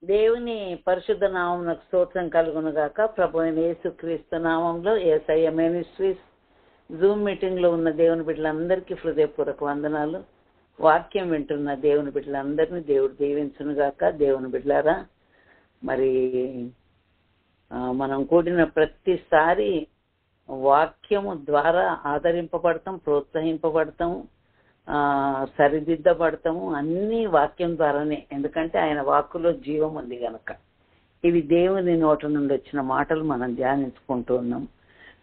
దేవుని పరిశుద్ధ నామమునకు స్తోత్రం కలుగును గాక. ప్రభువైన యేసుక్రీస్తు నామంలో యేసయ్య మినిస్ట్రీస్ జూమ్ మీటింగ్ లో ఉన్న దేవుని బిడ్డలందరికీ హృదయపూర్వక వందనాలు. వాక్యం వింటున్న దేవుని బిడ్డలందరినీ దేవుడు దీవించును గాక. దేవుని బిడ్డలారా, మరి మనం కూడిన ప్రతిసారి వాక్యము ద్వారా ఆదరింపబడతాం, ప్రోత్సహింపబడతాం, సరిదిద్దబడతాము. అన్ని వాక్యం ద్వారానే. ఎందుకంటే ఆయన వాక్కులో జీవం ఉంది గనక. ఇవి దేవుని నోట నుండి వచ్చిన మాటలు మనం ధ్యానించుకుంటూ ఉన్నాం.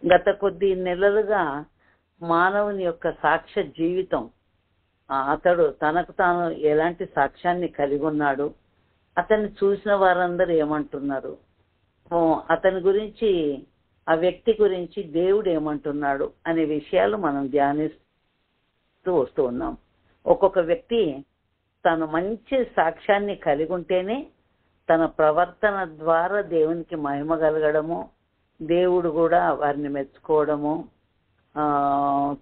గత కొద్ది నెలలుగా మానవుని యొక్క సాక్ష్య జీవితం, అతడు తనకు తాను ఎలాంటి సాక్ష్యాన్ని కలిగి ఉన్నాడు, అతన్ని చూసిన వారందరూ ఏమంటున్నారు, అతని గురించి, ఆ వ్యక్తి గురించి దేవుడు ఏమంటున్నాడు అనే విషయాలు మనం ధ్యానిస్తూ వస్తూ ఉన్నాం. ఒక్కొక్క వ్యక్తి తను మంచి సాక్ష్యాన్ని కలిగి ఉంటేనే తన ప్రవర్తన ద్వారా దేవునికి మహిమ కలగడము, దేవుడు కూడా వారిని మెచ్చుకోవడము,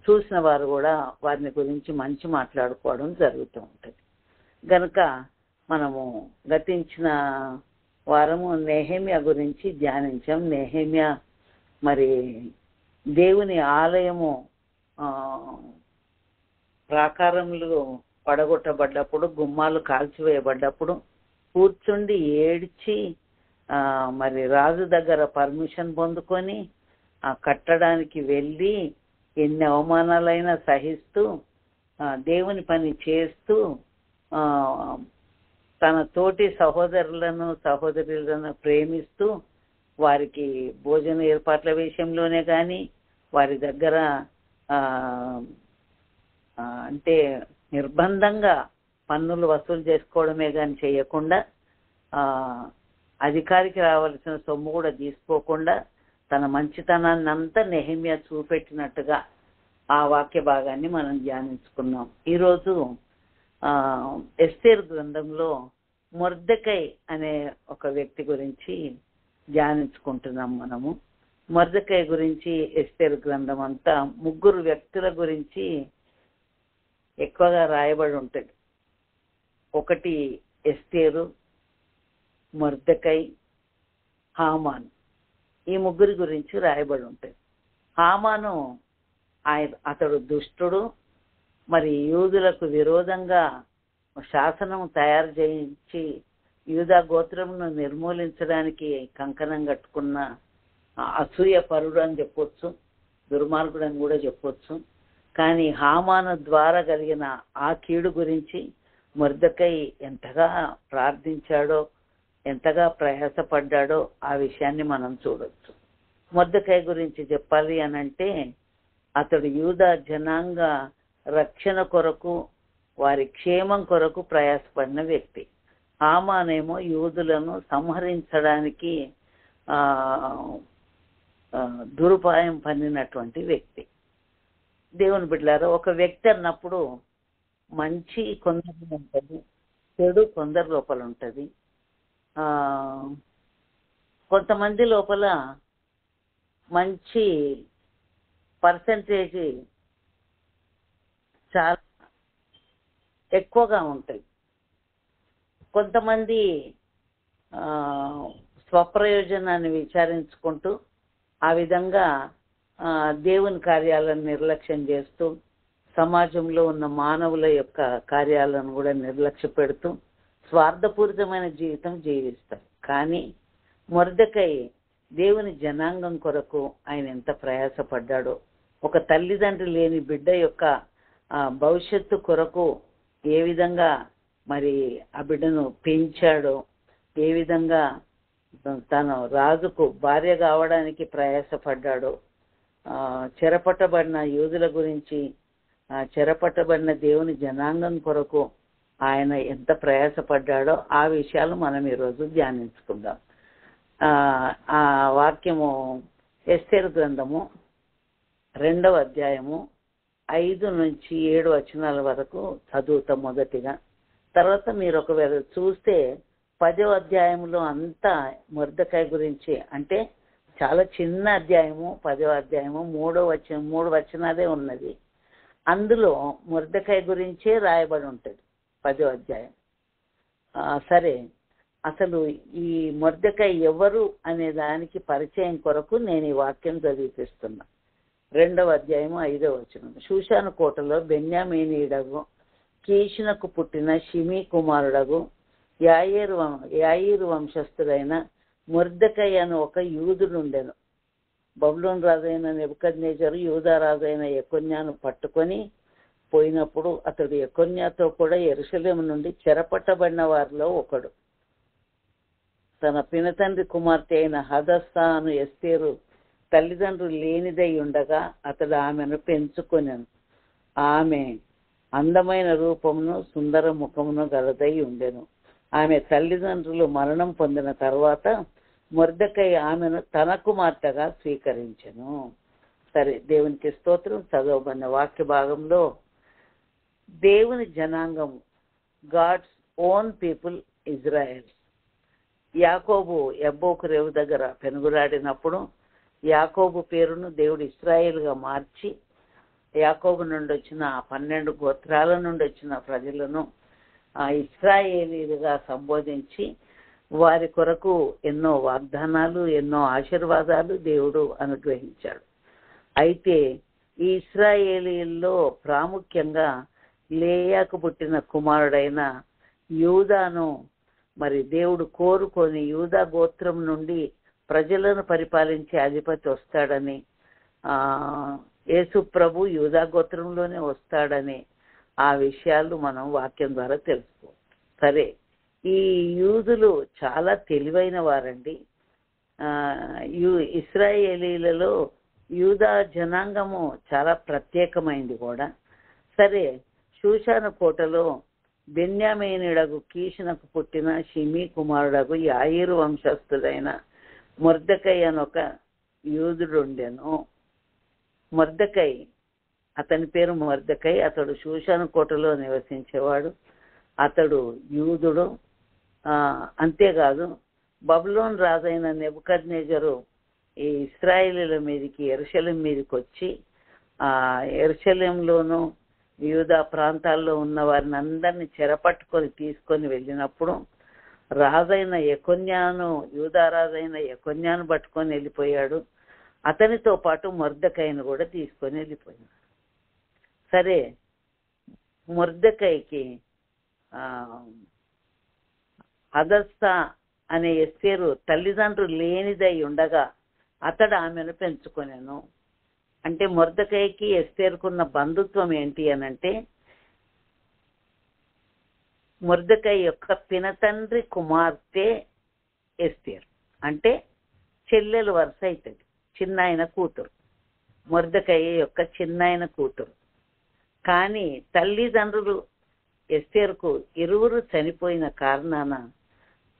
చూసిన వారు కూడా వారిని గురించి మంచి మాట్లాడుకోవడం జరుగుతూ ఉంటుంది. గనుక మనము గతించిన వారము నెహెమ్యా గురించి ధ్యానించాం. నెహెమ్యా మరి దేవుని ఆలయము ప్రాకారములు పడగొట్టబడ్డప్పుడు, గుమ్మాలు కాల్చివేయబడ్డప్పుడు కూర్చుండి ఏడ్చి మరి రాజు దగ్గర పర్మిషన్ పొందుకొని కట్టడానికి వెళ్ళి ఎన్ని అవమానాలైనా సహిస్తూ దేవుని పని చేస్తూ తన తోటి సహోదరులను సహోదరులను ప్రేమిస్తూ వారికి భోజన ఏర్పాట్ల విషయంలోనే కానీ, వారి దగ్గర అంటే నిర్బంధంగా పన్నులు వసూలు చేసుకోవడమే కానీ చేయకుండా, అధికారికి రావాల్సిన సొమ్ము కూడా తీసుకోకుండా తన మంచితనాన్ని అంతా నెహెమ్యా చూపెట్టినట్టుగా ఆ వాక్య భాగాన్ని మనం ధ్యానించుకున్నాం. ఈరోజు ఎస్తేరు గ్రంథంలో మొర్దెకై అనే ఒక వ్యక్తి గురించి ధ్యానించుకుంటున్నాం మనము. మొర్దెకై గురించి ఎస్తేరు గ్రంథం అంతా 3 వ్యక్తుల గురించి ఎక్కువగా రాయబడి ఉంటుంది. ఒకటి ఎస్తేరు, మొర్దెకై, హామాను. ఈ 3 గురించి రాయబడి ఉంటుంది. హామాను అతడు దుష్టుడు. మరి యూదులకు విరోధంగా శాసనం తయారు చేయించి యూదా గోత్రమును నిర్మూలించడానికి కంకణం కట్టుకున్న అసూయ పరుడు అని చెప్పొచ్చు, దుర్మార్గుడు అని కూడా చెప్పొచ్చు. కానీ హామాను ద్వారా కలిగిన ఆ కీడు గురించి మొర్దెకై ఎంతగా ప్రార్థించాడో, ఎంతగా ప్రయాసపడ్డాడో ఆ విషయాన్ని మనం చూడొచ్చు. మొర్దెకై గురించి చెప్పాలి అనంటే, అతడు యూదా జనాంగ రక్షణ కొరకు, వారి క్షేమం కొరకు ప్రయాసపడిన వ్యక్తి. హామానేమో యూదులను సంహరించడానికి దురుపాయం పన్నినటువంటి వ్యక్తి. దేవుని బిడ్డలారా, ఒక వ్యక్తి అన్నప్పుడు మంచి కొందరు ఉంటుంది, చెడు కొందరు లోపల ఉంటుంది. కొంతమంది లోపల మంచి పర్సంటేజ్ చాలా ఎక్కువగా ఉంటాయి. కొంతమంది స్వప్రయోజనాన్ని విచారించుకుంటూ ఆ విధంగా దేవుని కార్యాలను నిర్లక్ష్యం చేస్తూ, సమాజంలో ఉన్న మానవుల యొక్క కార్యాలను కూడా నిర్లక్ష్య పెడుతూ స్వార్థపూరితమైన జీవితం జీవిస్తారు. కానీ మొర్దెకై దేవుని జనాంగం కొరకు ఆయన ఎంత ప్రయాసపడ్డాడో, ఒక తల్లిదండ్రి లేని బిడ్డ యొక్క భవిష్యత్తు కొరకు ఏ విధంగా మరి ఆ బిడ్డను పెంచాడో, ఏ విధంగా తను రాజుకు భార్య కావడానికి ప్రయాసపడ్డాడో, చెరపట్టబడిన యూదుల గురించి, చెరపట్టబడిన దేవుని జనాంగం కొరకు ఆయన ఎంత ప్రయాసపడ్డాడో ఆ విషయాలు మనం ఈరోజు ధ్యానించుకుందాం. ఆ వాక్యము ఎస్తేరు గ్రంథము 2వ అధ్యాయము 5 నుంచి 7 వచనాల వరకు చదువుతాం మొదటిగా. తర్వాత మీరు ఒకవేళ చూస్తే 10వ అధ్యాయంలో అంతా మొర్దెకై గురించి, అంటే చాలా చిన్న అధ్యాయము 10వ అధ్యాయము 3 వచనాలే ఉన్నది. అందులో మొర్దెకై గురించే రాయబడి ఉంటుంది 10వ అధ్యాయం. సరే, అసలు ఈ మొర్దెకై ఎవరు అనే దానికి పరిచయం కొరకు నేను ఈ వాక్యం చదివిపిస్తున్నా. 2వ అధ్యాయము 5వ వచనం. షూషాను కోటలో బెన్యామీనీయుడగు కీషునకు పుట్టిన షిమీ కుమారుడగు యాయీరు వంశస్థుడైన మొర్దెకై అను ఒక యూదుడుండెను. బబులోను రాజైన నెబుకద్నెజరు యూదా రాజైన యెకొన్యాను పట్టుకొని పోయినప్పుడు అతడు యెకొన్యాతో కూడా యెరూషలేము నుండి చెరపట్టబడిన వారిలో ఒకడు. తన పినతండ్రి కుమార్తె అయిన హదస్సా అను ఎస్తేరు తల్లిదండ్రులు లేనిదై ఉండగా అతడు ఆమెను పెంచుకొనెను. ఆమె అందమైన రూపమును సుందర ముఖమును గలదై ఉండెను. ఆమె తల్లిదండ్రులు మరణం పొందిన తర్వాత మొర్దెకై ఆమెను తన కుమార్తెగా స్వీకరించెను. సరే, దేవునికి స్తోత్రం. చదవబడిన వాక్య భాగంలో దేవుని జనాంగము, గాడ్స్ ఓన్ పీపుల్ ఇజ్రాయెల్. యాకోబు యబ్బోకు రేవు దగ్గర పెనుగులాడినప్పుడు యాకోబు పేరును దేవుడు ఇశ్రాయేలుగా మార్చి యాకోబు నుండి వచ్చిన 12 గోత్రాల నుండి వచ్చిన ప్రజలను ఇశ్రాయేలీలుగా సంబోధించి వారి కొరకు ఎన్నో వాగ్దానాలు, ఎన్నో ఆశీర్వాదాలు దేవుడు అనుగ్రహించాడు. అయితే ఈ ఇశ్రాయేలీల్లో ప్రాముఖ్యంగా లేయాకు పుట్టిన కుమారుడైన యూదాను మరి దేవుడు కోరుకొని యూదా గోత్రం నుండి ప్రజలను పరిపాలించే అధిపతి వస్తాడని, యేసు ప్రభు యూదా గోత్రంలోనే వస్తాడని ఆ విషయాలు మనం వాక్యం ద్వారా తెలుసుకోవాలి. సరే, ఈ యూదులు చాలా తెలివైన వారండి. ఇశ్రాయేలీలలో యూదా జనాంగము చాలా ప్రత్యేకమైంది కూడా. సరే, షూషాను కోటలో బెన్యామీనుడగు కీషునకు పుట్టిన షిమీ కుమారుడగు యాయీరు వంశస్థుడైన మొర్దెకై అనొక యూదుడుండెను. మొర్దెకై, అతని పేరు మొర్దెకై. అతడు షూషాను కోటలో నివసించేవాడు. అతడు యూదుడు. అంతేకాదు, బబులోను రాజైన నెబుకద్నెజరు ఈ ఇశ్రాయేలీల మీదకి యెరూషలేము మీదకి వచ్చి యెరూషలేములోను యూదా ప్రాంతాల్లో ఉన్న వారిని అందరినీ చెరపట్టుకొని తీసుకొని వెళ్ళినప్పుడు రాజైన యెకొన్యాను, యూదా రాజైన యెకొన్యాను పట్టుకొని వెళ్ళిపోయాడు. అతనితో పాటు మొర్దెకైను కూడా తీసుకొని వెళ్ళిపోయాడు. సరే, మొర్దెకైకి హదస్సా అనే ఎస్తేరు తల్లిదండ్రులు లేనిదై ఉండగా అతడు ఆమెను పెంచుకొనెను. అంటే మొర్దెకైకి ఎస్తేరుకున్న బంధుత్వం ఏంటి అనంటే, మొర్దెకై యొక్క పినతండ్రి కుమార్తె ఎస్తేరు, అంటే చెల్లెలు వరుస అవుతుంది, చిన్నాయన కూతురు, మొర్దెకై యొక్క చిన్నాయన కూతురు. కానీ తల్లిదండ్రులు ఎస్తేరుకు ఇరువురు చనిపోయిన కారణాన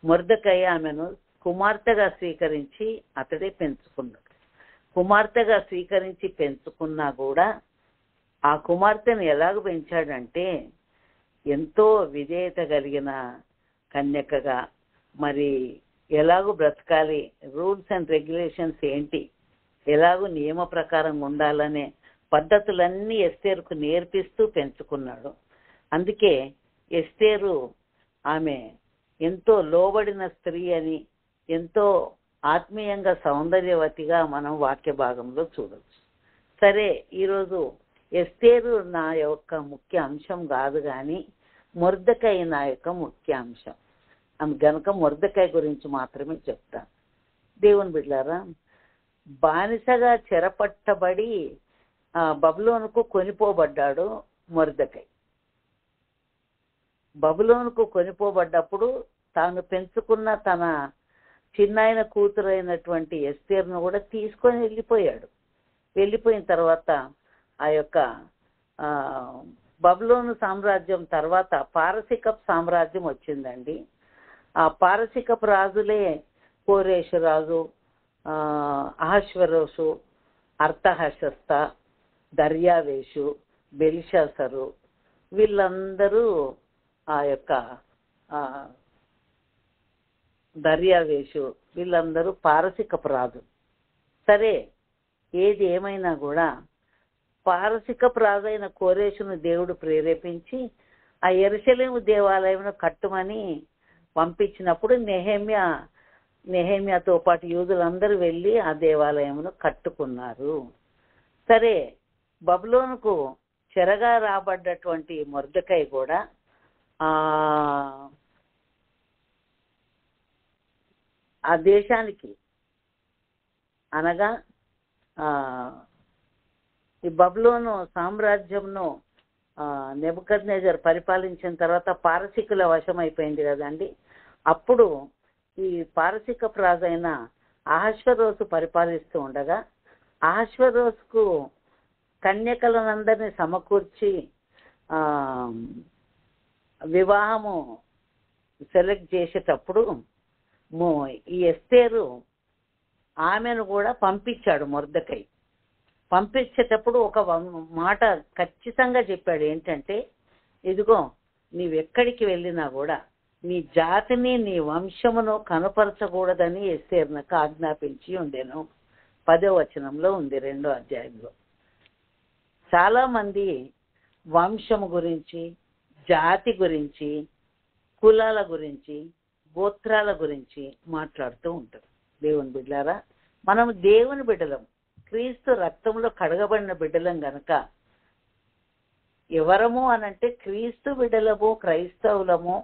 మొర్దెకై ఆమెను కుమార్తెగా స్వీకరించి అతడే పెంచుకున్నాడు. కుమార్తెగా స్వీకరించి పెంచుకున్నా కూడా ఆ కుమార్తెను ఎలాగ పెంచాడంటే, ఎంతో విధేయత కలిగిన కన్యకగా, మరి ఎలాగూ బ్రతకాలి, రూల్స్ అండ్ రెగ్యులేషన్స్ ఏంటి, ఎలాగూ నియమ ప్రకారం ఉండాలనే పద్ధతులన్నీ ఎస్తేరుకు నేర్పిస్తూ పెంచుకున్నాడు. అందుకే ఎస్తేరు ఆమె ఎంతో లోబడిన స్త్రీ అని, ఎంతో ఆత్మీయంగా సౌందర్యవతిగా మనం వాక్య భాగంలో చూడవచ్చు. సరే, ఈరోజు ఎస్తేరు నా యొక్క ముఖ్య అంశం కాదు, కానీ మొర్దెకై నా యొక్క ముఖ్య అంశం. గనుక మొర్దెకై గురించి మాత్రమే చెప్తాను. దేవుని బిడ్డలారా, బానిసగా చెరపట్టబడి బబులోనుకు కొనిపోబడ్డాడు మొర్దెకై. బబులోనుకు కొనిపోబడ్డప్పుడు తాను పెంచుకున్న తన చిన్నాయన కూతురైనటువంటి ఎస్తేరును కూడా తీసుకొని వెళ్ళిపోయాడు. వెళ్ళిపోయిన తర్వాత ఆ యొక్క బబులోను సామ్రాజ్యం తర్వాత పారసికపు సామ్రాజ్యం వచ్చిందండి. ఆ పారసికపు రాజులే కోరేషు రాజు, అహశ్వరోషు, అర్తహషస్త, దర్యావేషు, బెల్షాసరు, వీళ్ళందరూ ఆ యొక్క దర్యావేషు వీళ్ళందరూ పారసికపు రాజు. సరే, ఏది ఏమైనా కూడా పారసికపు రాజైన కోరేషును దేవుడు ప్రేరేపించి ఆ యెరూషలేము దేవాలయమును కట్టుమని పంపించినప్పుడు నెహెమ్యాతో పాటు యూదులందరూ వెళ్ళి ఆ దేవాలయమును కట్టుకున్నారు. సరే, బబులోనుకు చెరగా రాబడ్డటువంటి మొర్దెకై కూడా ఆ దేశానికి అనగా ఈ బబులోను సామ్రాజ్యంను నెబుకద్నెజర్ పరిపాలించిన తర్వాత పారసీకుల వశం అయిపోయింది కదండి. అప్పుడు ఈ పారసీక రాజైన అహష్వేరోషు పరిపాలిస్తూ ఉండగా అహష్వేరోషుకు కన్యకలనందరినీ సమకూర్చి వివాహము సెలెక్ట్ చేసేటప్పుడు ఈ ఎస్తేరు ఆమెను కూడా పంపించాడు మొర్దెకై. పంపించేటప్పుడు ఒక మాట ఖచ్చితంగా చెప్పాడు, ఏంటంటే ఇదిగో నీవెక్కడికి వెళ్ళినా కూడా నీ జాతిని నీ వంశమును కనపరచకూడదని ఎస్తేరునకు ఆజ్ఞాపించి ఉండేను. 10వ వచనంలో ఉంది 2వ అధ్యాయంలో. చాలా మంది వంశము గురించి, జాతి గురించి, కులాల గురించి, గోత్రాల గురించి మాట్లాడుతూ ఉంటారు. దేవుని బిడ్డలారా, మనం దేవుని బిడ్డలం, క్రీస్తు రక్తంలో కడగబడిన బిడ్డలం గనక ఎవరము అనంటే క్రీస్తు బిడ్డలము, క్రైస్తవులము,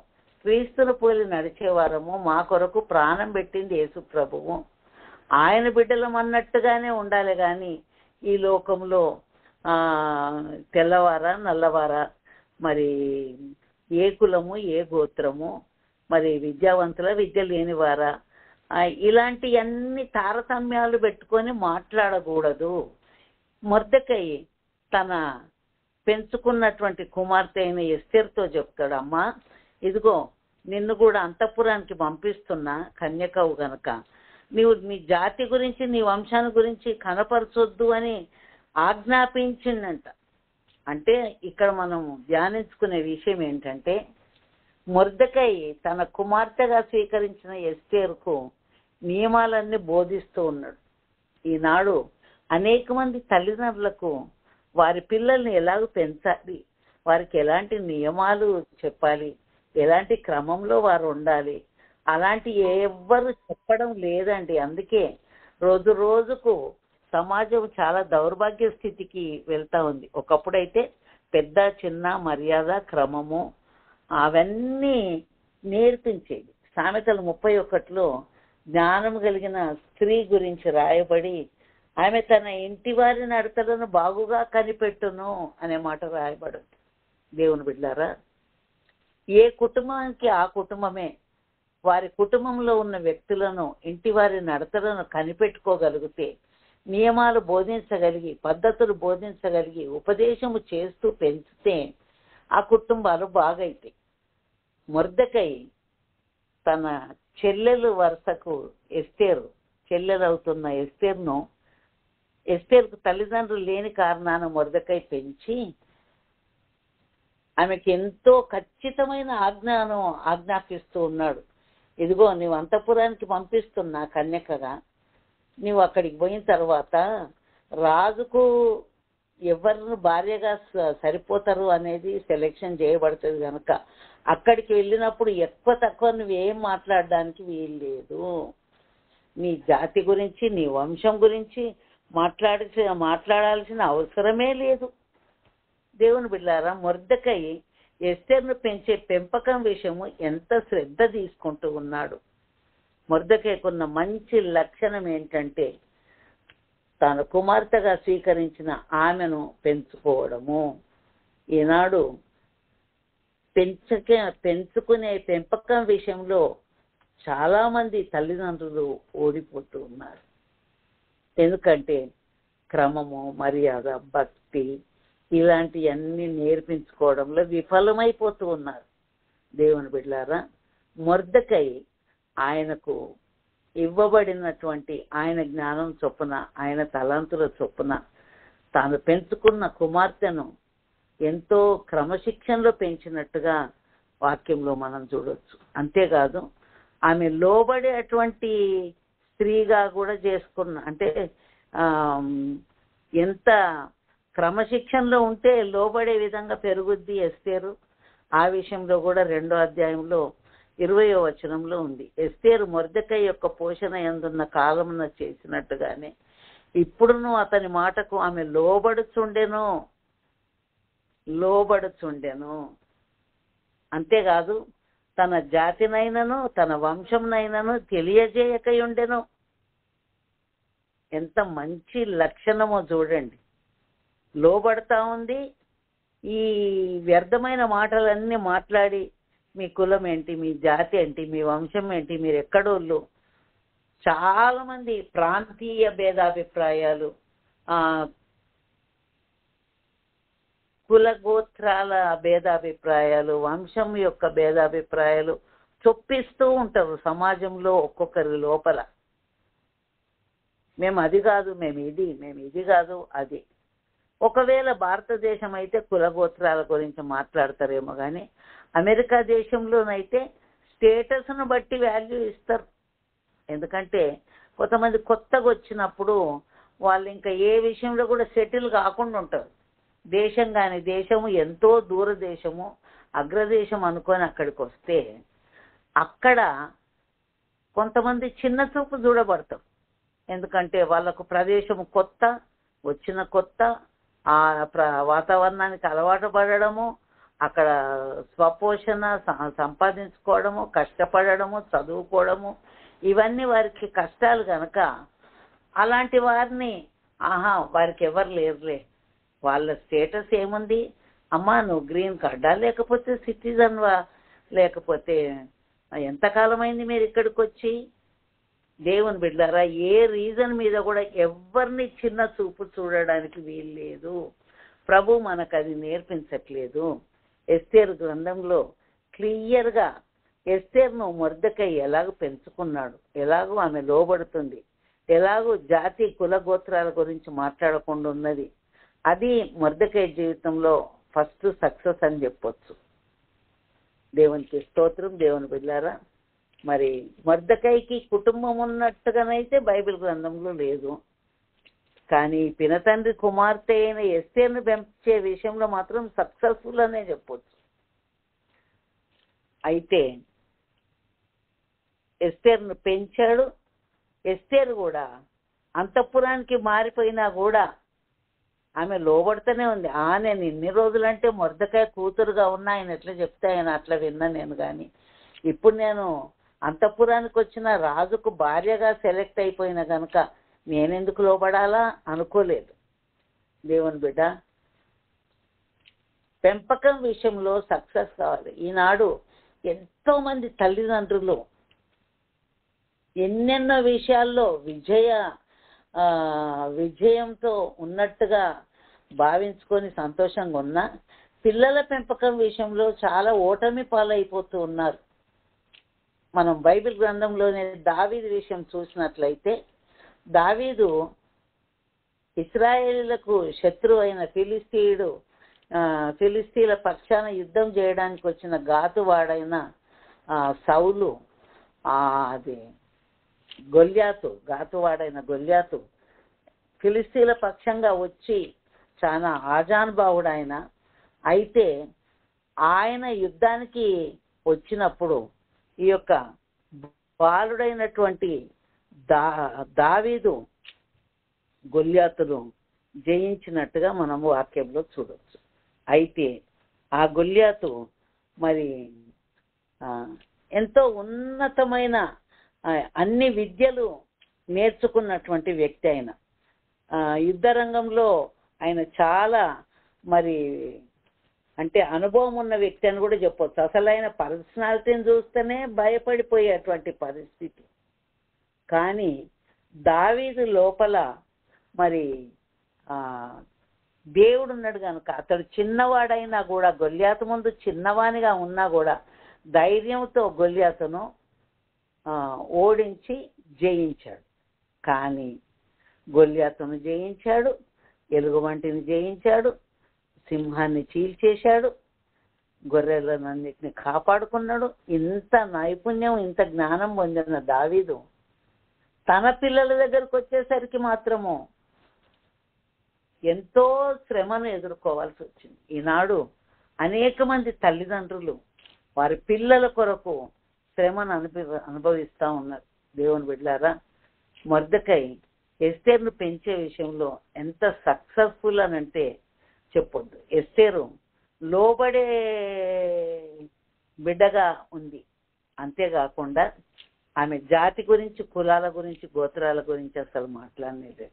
క్రీస్తును పోలి నడిచేవారము, మా కొరకు ప్రాణం పెట్టింది యేసు ప్రభువు, ఆయన బిడ్డలం అన్నట్టుగానే ఉండాలి. కానీ ఈ లోకంలో తెల్లవారా నల్లవారా, మరి ఏ కులము ఏ గోత్రము, మరి విద్యావంతుల విద్య లేనివారా, ఇలాంటివన్నీ తారతమ్యాలు పెట్టుకొని మాట్లాడకూడదు. మొర్దెకై తన పెంచుకున్నటువంటి కుమార్తె అయిన ఎస్తేరుతో చెప్తాడు, అమ్మా ఇదిగో నిన్ను కూడా అంతఃపురానికి పంపిస్తున్నా, కన్యకవు గనక నీవు నీ జాతి గురించి నీ వంశాన్ని గురించి కనపరచొద్దు అని ఆజ్ఞాపించిందంట. అంటే ఇక్కడ మనం ధ్యానించుకునే విషయం ఏంటంటే, మొర్దెకై తన కుమార్తెగా స్వీకరించిన ఎస్తేరుకు నియమాలన్నీ బోధిస్తూ ఉన్నాడు. ఈనాడు అనేక మంది తల్లిదండ్రులకు వారి పిల్లల్ని ఎలాగ పెంచాలి, వారికి ఎలాంటి నియమాలు చెప్పాలి, ఎలాంటి క్రమంలో వారు ఉండాలి, అలాంటి ఎవ్వరు చెప్పడం లేదండి. అందుకే రోజు రోజుకు సమాజం చాలా దౌర్భాగ్య స్థితికి వెళ్తా ఉంది. ఒకప్పుడైతే పెద్ద చిన్న మర్యాద క్రమము అవన్నీ నేర్పించేది. సామెతలు 31లో జ్ఞానం కలిగిన స్త్రీ గురించి రాయబడి, ఆమె తన ఇంటి వారి నడతలను బాగుగా కనిపెట్టును అనే మాట రాయబడింది. దేవుని బిడ్డలారా, ఏ కుటుంబానికి ఆ కుటుంబమే వారి కుటుంబంలో ఉన్న వ్యక్తులను, ఇంటి వారి నడతలను కనిపెట్టుకోగలిగితే, నియమాలు బోధించగలిగి, పద్ధతులు బోధించగలిగి, ఉపదేశము చేస్తూ పెంచితే ఆ కుటుంబాలు బాగైతాయి. మొర్దెకై తన చెల్లెలు వరుసకు చెల్లెలవుతున్న ఎస్తేరుకు తల్లిదండ్రులు లేని కారణాన మొర్దెకై పెంచి ఆమెకి ఎంతో ఖచ్చితమైన ఆజ్ఞాపిస్తూ ఉన్నాడు. ఇదిగో నీవు అంతఃపురానికి పంపిస్తున్నా కన్యకగా, నీవు అక్కడికి పోయిన తర్వాత రాజుకు ఎవరిని భార్యగా సరిపోతారు అనేది సెలెక్షన్ చేయబడుతుంది కనుక అక్కడికి వెళ్ళినప్పుడు ఎక్కువ తక్కువ నువ్వేం మాట్లాడడానికి వీలు లేదు. నీ జాతి గురించి, నీ వంశం గురించి మాట్లాడాల్సిన అవసరమే లేదు. దేవుని బిడ్డలారా, మొర్దెకై ఎస్తేరును పెంచే పెంపకం విషయము ఎంత శ్రద్ధ తీసుకుంటూ ఉన్నాడు. మొర్దెకైకున్న మంచి లక్షణం ఏంటంటే, తన కుమార్తెగా స్వీకరించిన ఆమెను పెంచుకోవడము. ఈనాడు పెంచుకునే పెంపకం విషయంలో చాలా మంది తల్లిదండ్రులు ఓడిపోతూ ఉన్నారు. ఎందుకంటే క్రమము, మర్యాద, భక్తి ఇలాంటివన్నీ నేర్పించుకోవడంలో విఫలమైపోతూ ఉన్నారు. దేవుని బిడ్డలారా, మొర్దెకై ఆయనకు ఇవ్వబడినటువంటి ఆయన జ్ఞానం చొప్పున, ఆయన తలాంతుల చొప్పున తాను పెంచుకున్న కుమార్తెను ఎంతో క్రమశిక్షణలో పెంచినట్టుగా వాక్యంలో మనం చూడవచ్చు. అంతేకాదు ఆమె లోబడేటువంటి స్త్రీగా కూడా అంటే ఎంత క్రమశిక్షణలో ఉంటే లోబడే విధంగా పెరుగుద్ది ఎస్తేరు. ఆ విషయంలో కూడా 2వ అధ్యాయంలో 20వ వచనంలో ఉంది. ఎస్తేరు మొర్దెకై యొక్క పోషణ యందున్న కాలమున చేసినట్టుగానే ఇప్పుడును అతని మాటకు ఆమె లోబడుచుండెను. అంతేకాదు తన జాతినైనను తన వంశంనైనను తెలియజేయకయుండెను. ఎంత మంచి లక్షణమో చూడండి. లోబడతా ఉంది. ఈ వ్యర్థమైన మాటలన్నీ మాట్లాడి మీ కులం ఏంటి, మీ జాతి ఏంటి, మీ వంశం ఏంటి, మీరు ఎక్కడోళ్ళు, చాలా మంది ప్రాంతీయ భేదాభిప్రాయాలు, కుల గోత్రాల భేదాభిప్రాయాలు, వంశం యొక్క భేదాభిప్రాయాలు చొప్పిస్తూ ఉంటారు సమాజంలో. ఒక్కొక్కరి లోపల మేము అది కాదు, మేము ఇది కాదు అది. ఒకవేళ భారతదేశం అయితే కులగోత్రాల గురించి మాట్లాడతారేమో, కానీ అమెరికా దేశంలోనైతే స్టేటస్ను బట్టి వాల్యూ ఇస్తారు. ఎందుకంటే కొంతమంది కొత్తగా వచ్చినప్పుడు వాళ్ళు ఇంకా ఏ విషయంలో కూడా సెటిల్ కాకుండా ఉంటారు. దేశం కాని దేశము, ఎంతో దూర దేశము, అగ్రదేశం అనుకొని అక్కడికి వస్తే అక్కడ కొంతమంది చిన్న చూపు చూడబడతారు. ఎందుకంటే వాళ్ళకు ప్రదేశము కొత్త, వచ్చిన కొత్త, ఆ వాతావరణానికి అలవాటు పడడము, అక్కడ స్వపోషణ సంపాదించుకోవడము, కష్టపడము, చదువుకోవడము, ఇవన్నీ వారికి కష్టాలు కనుక అలాంటి వారిని వారికి ఎవరు లేరులే, వాళ్ళ స్టేటస్ ఏముంది, అమ్మా నువ్వు గ్రీన్ కార్డా, లేకపోతే సిటిజన్వా, లేకపోతే ఎంతకాలమైంది మీరు ఇక్కడికి వచ్చి. దేవుని బిడ్డలారా, ఏ రీజన్ మీద కూడా ఎవరిని చిన్న చూపు చూడడానికి వీలు లేదు. ప్రభు మనకు అది నేర్పించట్లేదు. ఎస్తేరు గ్రంథంలో క్లియర్గా ఎస్తేరును మొర్దెకై ఎలాగో పెంచుకున్నాడు, ఎలాగో ఆమె లోబడుతుంది, ఎలాగో జాతి కుల గోత్రాల గురించి మాట్లాడకుండా ఉన్నది. అది మొర్దెకై జీవితంలో ఫస్ట్ సక్సెస్ అని చెప్పొచ్చు. దేవునికి స్తోత్రం. దేవుని బిడ్డలారా, మరి మొర్దెకైకి కుటుంబం ఉన్నట్టుగానైతే బైబిల్ గ్రంథంలో లేదు, కానీ పినతండ్రి కుమార్తె అయిన ఎస్తేరును పెంచే విషయంలో మాత్రం సక్సెస్ఫుల్ అనే చెప్పొచ్చు. అయితే ఎస్తేరును పెంచాడు. ఎస్తేరు కూడా అంతఃపురానికి మారిపోయినా కూడా ఆమె లోబడుతూనే ఉంది. నేను ఇన్ని రోజులంటే మొర్దెకై కూతురుగా ఉన్నా ఆయన ఎట్లా చెప్తే ఆయన అట్లా విన్నా నేను. కానీ ఇప్పుడు నేను అంతఃపురానికి వచ్చిన రాజుకు భార్యగా సెలెక్ట్ అయిపోయిన కనుక నేనెందుకు లోబడాలా అనుకోలేదు. దేవుని బిడ్డ, పెంపకం విషయంలో సక్సెస్ కావాలి. ఈనాడు ఎంతో మంది తల్లిదండ్రులు ఎన్నెన్నో విషయాల్లో విజయంతో ఉన్నట్టుగా భావించుకొని సంతోషంగా ఉన్నా పిల్లల పెంపకం విషయంలో చాలా ఓటమి పాలైపోతూ ఉన్నారు. మనం బైబిల్ గ్రంథంలోనే దావీదు విషయం చూసినట్లయితే, దావీదు ఇశ్రాయేలీలకు శత్రువు అయిన ఫిలిస్తీన్ల పక్షాన యుద్ధం చేయడానికి వచ్చిన గాతువాడైన సౌలు, అది గాతువాడైన గొల్యాతు ఫిలిస్తీన్ల పక్షంగా వచ్చి చాలా ఆజానుభావుడు ఆయన. అయితే ఆయన యుద్ధానికి వచ్చినప్పుడు ఈ యొక్క బాలుడైనటువంటి దావీదు గొల్యాతును జయించినట్టుగా మనము వాక్యంలో చూడవచ్చు. అయితే ఆ గొల్యాతు మరి ఎంతో ఉన్నతమైన అన్ని విద్యలు నేర్చుకున్నటువంటి వ్యక్తి. ఆయన యుద్ధ రంగంలో ఆయన చాలా మరి అంటే అనుభవం ఉన్న వ్యక్తి అని కూడా చెప్పొచ్చు. అసలు ఆయన పర్సనాలిటీని చూస్తేనే భయపడిపోయేటువంటి పరిస్థితి. కానీ దావీదు లోపల మరి దేవుడు ఉన్నాడు కనుక అతడు చిన్నవాడైనా కూడా, గొల్యాతు ముందు చిన్నవానిగా ఉన్నా కూడా ధైర్యంతో గొల్యాతును ఓడించి జయించాడు. కానీ గొల్యాతును జయించాడు, ఎలుగుబంటిని జయించాడు, సింహాన్ని చీల్చేశాడు, గొర్రెలన్నింటినీ కాపాడుకున్నాడు. ఇంత నైపుణ్యం, ఇంత జ్ఞానం పొందిన దావీదు తన పిల్లల దగ్గరకు వచ్చేసరికి మాత్రము ఎంతో శ్రమను ఎదుర్కోవాల్సి వచ్చింది. ఈనాడు అనేక మంది తల్లిదండ్రులు వారి పిల్లల కొరకు శ్రమను అనుభవిస్తా ఉన్నారు. దేవుని బిడ్డలారా, మొర్దెకై ఎస్తేరును పెంచే విషయంలో ఎంత సక్సెస్ఫుల్ అని అంటే చెప్పొద్దు. ఎస్తేరు లోబడే బిడ్డగా ఉంది. అంతేకాకుండా ఆమె జాతి గురించి, కులాల గురించి, గోత్రాల గురించి అసలు మాట్లాడలేదు.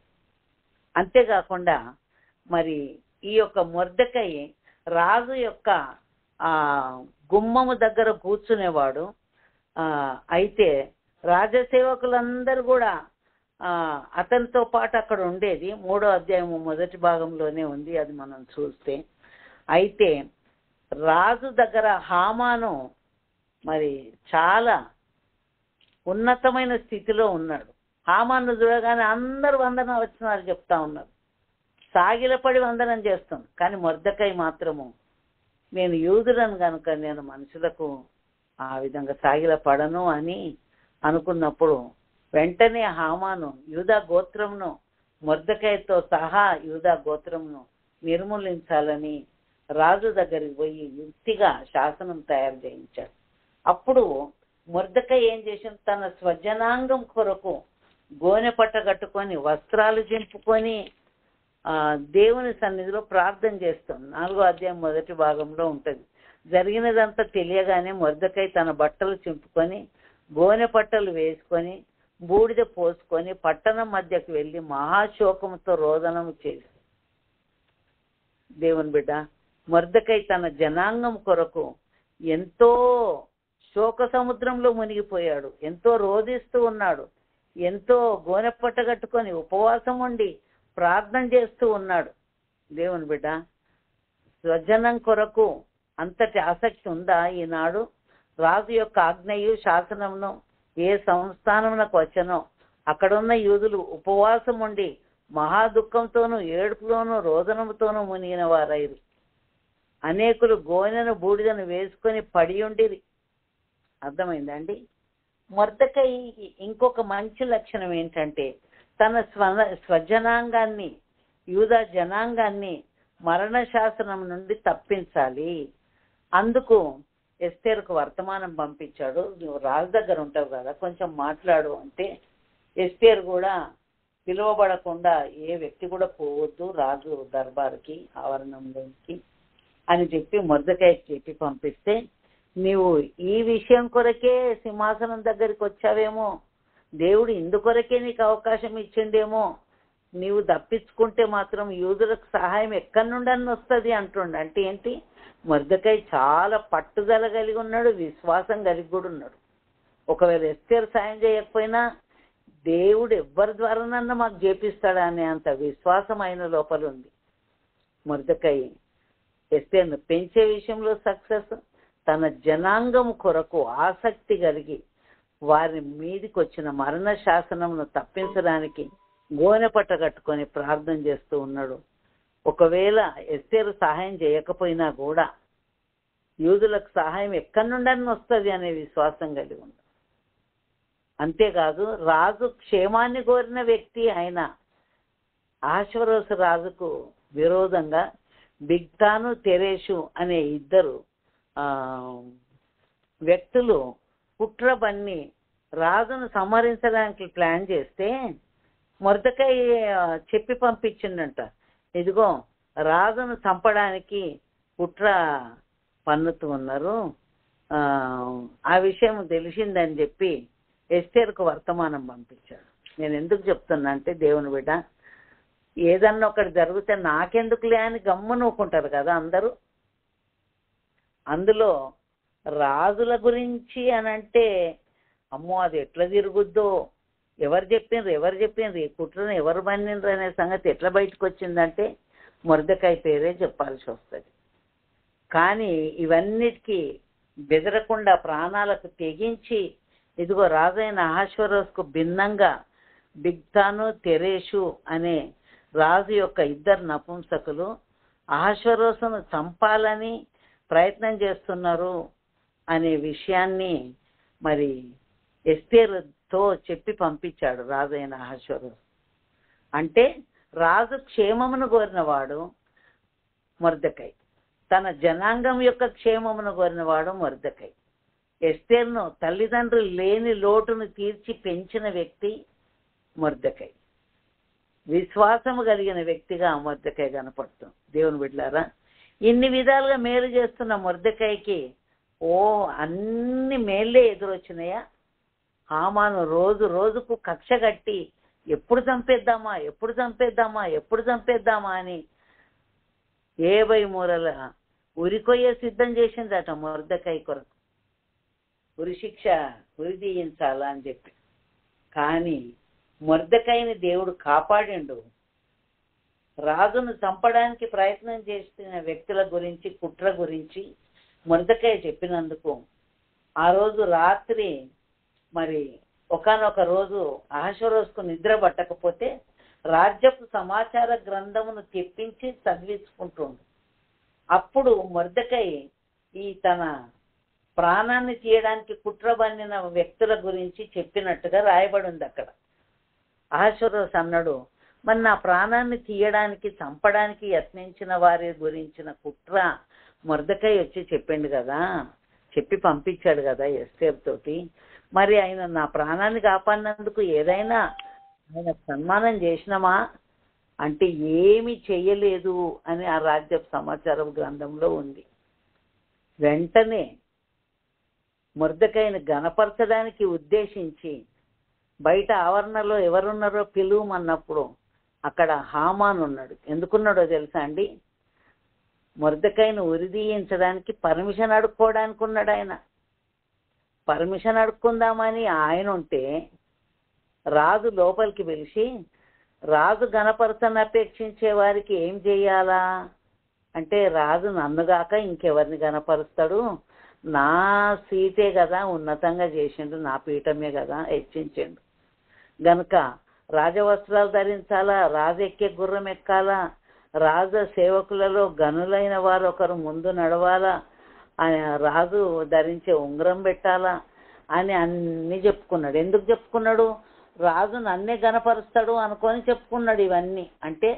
అంతేకాకుండా మరి ఈ యొక్క మొర్దెకై రాజు యొక్క గుమ్మము దగ్గర కూర్చునేవాడు. అయితే రాజసేవకులందరూ కూడా అతనితో పాటు అక్కడ ఉండేది. 3వ అధ్యాయము మొదటి భాగంలోనే ఉంది, అది మనం చూస్తే. అయితే రాజు దగ్గర హామాను మరి చాలా ఉన్నతమైన స్థితిలో ఉన్నాడు. హామాను చూడగానే అందరూ వందన వచనాలు చెప్తా ఉన్నారు, సాగిలపడి వందనం చేస్తాం. కానీ మొర్దెకై మాత్రము, నేను యూదులను కనుక నేను మనుషులకు ఆ విధంగా సాగిలపడను అని అనుకున్నప్పుడు వెంటనే హామాను యూదా గోత్రమును, మొర్దెకైతో సహా యూదా గోత్రమును నిర్మూలించాలని రాజు దగ్గరికి పోయి యుక్తిగా శాసనం తయారు చేయించాడు. అప్పుడు మొర్దెకై ఏం చేసింది, తన స్వజనాంగం కొరకు గోనె పట్ట కట్టుకొని వస్త్రాలు చింపుకొని దేవుని సన్నిధిలో ప్రార్థన చేస్తాం. 4వ అధ్యాయం మొదటి భాగంలో ఉంటుంది. జరిగినదంతా తెలియగానే మొర్దెకై తన బట్టలు చింపుకొని గోనె పట్టలు వేసుకొని బూడిద పోసుకొని పట్టణం మధ్యకు వెళ్ళి మహాశోకంతో రోదనము చేసి, దేవుని బిడ్డ, మొర్దెకై తన జనాంగం కొరకు ఎంతో శోక సముద్రంలో మునిగిపోయాడు. ఎంతో రోధిస్తూ ఉన్నాడు. ఎంతో గోనె పట్ట కట్టుకొని ఉపవాసం ఉండి ప్రార్థన చేస్తూ ఉన్నాడు. దేవుని బిడ్డ, స్వజనం కొరకు అంతటి ఆసక్తి ఉందా ఈనాడు? రాజు యొక్క ఆజ్ఞయు శాసనమును ఏ సంస్థానమునకు వచ్చనో అక్కడున్న యూదులు ఉపవాసం ఉండి మహా దుఃఖంతోనూ ఏడుపులోనూ రోదనముతోనూ మునిగిన వారైరు. అనేకులు గోనెను బూడిదను వేసుకొని పడి ఉండిరి. అర్థమైందండి? మొర్దెకై ఇంకొక మంచి లక్షణం ఏంటంటే తన స్వజనాంగాన్ని, యూదా జనాంగాన్ని మరణ శాసనం నుండి తప్పించాలి. అందుకు ఎస్తేరుకు వర్తమానం పంపించాడు. నువ్వు రాజు దగ్గర ఉంటావు కదా, కొంచెం మాట్లాడు అంటే ఎస్తేరు కూడా పిలువబడకుండా ఏ వ్యక్తి కూడా పోవద్దు రాజు దర్బార్కి, ఆవరణంలోకి అని చెప్పి మొర్దెకైకి చెప్పి పంపిస్తే, నీవు ఈ విషయం కొరకే సింహాసనం దగ్గరికి వచ్చావేమో, దేవుడు ఇందుకొరకే నీకు అవకాశం ఇచ్చిండేమో, నీవు తప్పించుకుంటే మాత్రం యూదులకు సహాయం ఎక్కడి నుండి వస్తుంది అంటుండ. అంటే ఏంటి, మొర్దెకై చాలా పట్టుదల కలిగి ఉన్నాడు, విశ్వాసం కలిగి కూడా ఉన్నాడు. ఒకవేళ ఎస్తేరు సాయం చేయకపోయినా దేవుడు ఎవ్వరి ద్వారానన్నా మాకు చేపిస్తాడా అనే అంత విశ్వాసం ఆయన లోపల ఉంది. మొర్దెకై ఎస్తేరును పెంచే విషయంలో సక్సెస్, తన జనాంగం కొరకు ఆసక్తి కలిగి వారి మీదికి వచ్చిన మరణ శాసనమును తప్పించడానికి గోనె పట్ట కట్టుకొని ప్రార్థన చేస్తూ ఉన్నాడు. ఒకవేళ ఎస్తేరు సహాయం చేయకపోయినా కూడా యూదులకు సహాయం ఎక్కడి నుండి వస్తుంది అనే విశ్వాసం కలిగి ఉన్నాడు. అంతేకాదు రాజు క్షేమాన్ని కోరిన వ్యక్తి ఆయన. అహష్వేరోషు రాజుకు విరోధంగా బిగ్తాను, తెరేషు అనే ఇద్దరు వ్యక్తులు కుట్ర బన్ని రాజును సంహరించడానికి ప్లాన్ చేస్తే మొర్దెకై చెప్పి పంపించిందంట, ఇదిగో రాజును చంపడానికి కుట్ర పన్నుతూ ఉన్నారు, ఆ విషయం తెలిసిందని చెప్పి ఎస్తేరుకు వర్తమానం పంపించాడు. నేను ఎందుకు చెప్తున్నా అంటే, దేవుని బిడ్డ, ఏదన్నా ఒకటి జరిగితే నాకెందుకులే అని గమ్మునూకుంటారు కదా అందరూ. అందులో రాజుల గురించి అని అంటే, అమ్మో అది ఎట్లా తిరుగుద్దో, ఎవరు చెప్పిండ్రు, ఈ కుట్రను ఎవరు పన్నిండ్రు అనే సంగతి ఎట్లా బయటకు వచ్చిందంటే మొర్దెకై పేరే చెప్పాల్సి వస్తుంది. కానీ ఇవన్నిటికీ బెదరకుండా ప్రాణాలకు తెగించి, ఇదిగో రాజైన అహష్వేరోషుకు భిన్నంగా బిగ్తాను, తెరేషు అనే రాజు యొక్క ఇద్దరు నపుంసకులు అహష్వేరోషును చంపాలని ప్రయత్నం చేస్తున్నారు అనే విషయాన్ని మరి ఎస్తేరుతో చెప్పి పంపించాడు రాజైన అహష్వేరోషు. అంటే రాజు క్షేమమును కోరినవాడు మొర్దెకై, తన జనాంగం యొక్క క్షేమమును కోరినవాడు మొర్దెకై. ఎస్తేరును తల్లిదండ్రులు లేని లోటును తీర్చి పెంచిన వ్యక్తి మొర్దెకై. విశ్వాసము కలిగిన వ్యక్తిగా మొర్దెకై కనపడుతుంది. దేవుని బిడ్డలారా, ఇన్ని విధాలుగా మేలు చేస్తున్న మొర్దెకైకి అన్ని మేళ్ళే ఎదురొచ్చినాయా? హామాను రోజు రోజుకు కక్ష కట్టి ఎప్పుడు చంపేద్దామా ఎప్పుడు చంపేద్దామా ఎప్పుడు చంపేద్దామా అని 70 మూరల ఉరికొయ్య సిద్ధం చేసిందట మొర్దెకై కొరకు, ఉరిశిక్ష ఉరి తీయించాలా అని చెప్పి. కానీ మొర్దెకైని దేవుడు కాపాడిండు. రాజును చంపడానికి ప్రయత్నం చేస్తున్న వ్యక్తుల గురించి, కుట్ర గురించి మొర్దెకై చెప్పినందుకు ఆ రోజు రాత్రి మరి ఒకానొక రోజు అహష్వేరోషుకు నిద్ర పట్టకపోతే రాజ్యపు సమాచార గ్రంథమును తెప్పించి చదివించుకుంటుండు. అప్పుడు మొర్దెకై ఈ తన ప్రాణాన్ని తీయడానికి కుట్ర పన్నిన వ్యక్తుల గురించి చెప్పినట్టుగా రాయబడి ఉంది అక్కడ. అహష్వేరోషు అన్నాడు, మరి నా ప్రాణాన్ని తీయడానికి చంపడానికి యత్నించిన వారి గురించిన కుట్ర మొర్దెకై వచ్చి చెప్పిండు కదా, చెప్పి పంపించాడు కదా ఎస్తేరు తోటి, మరి ఆయన నా ప్రాణాన్ని కాపాడినందుకు ఏదైనా ఆయన సన్మానం చేసినామా అంటే ఏమి చెయ్యలేదు అని ఆ రాజ్యపు సమాచార గ్రంథంలో ఉంది. వెంటనే మొర్దెకైని గణపరచడానికి ఉద్దేశించి బయట ఆవరణలో ఎవరున్నారో పిలువమన్నప్పుడు అక్కడ హామాను ఉన్నాడు. ఎందుకున్నాడో తెలుసా అండి? మొర్దెకైని ఉరిదీయించడానికి పర్మిషన్ అడుక్కోవడానికి ఉన్నాడు ఆయన. పర్మిషన్ అడుక్కుందామని ఆయన ఉంటే రాజు లోపలికి పిలిచి, రాజు గణపరచని అపేక్షించే వారికి ఏం చెయ్యాలా అంటే, రాజు నన్నుగాక ఇంకెవరిని గణపరుస్తాడు, నా సీటే కదా ఉన్నతంగా చేసిండు, నా పీఠమే కదా హెచ్చించిండు గనుక రాజవస్త్రాలు ధరించాలా, రాజు ఎక్కే గుర్రం ఎక్కాలా, రాజ సేవకులలో గనులైన వారు ఒకరు ముందు నడవాలా, రాజు ధరించే ఉంగరం పెట్టాలా అని అన్ని చెప్పుకున్నాడు. ఎందుకు చెప్పుకున్నాడు? రాజు నన్నే గణపరుస్తాడు అనుకొని చెప్పుకున్నాడు ఇవన్నీ. అంటే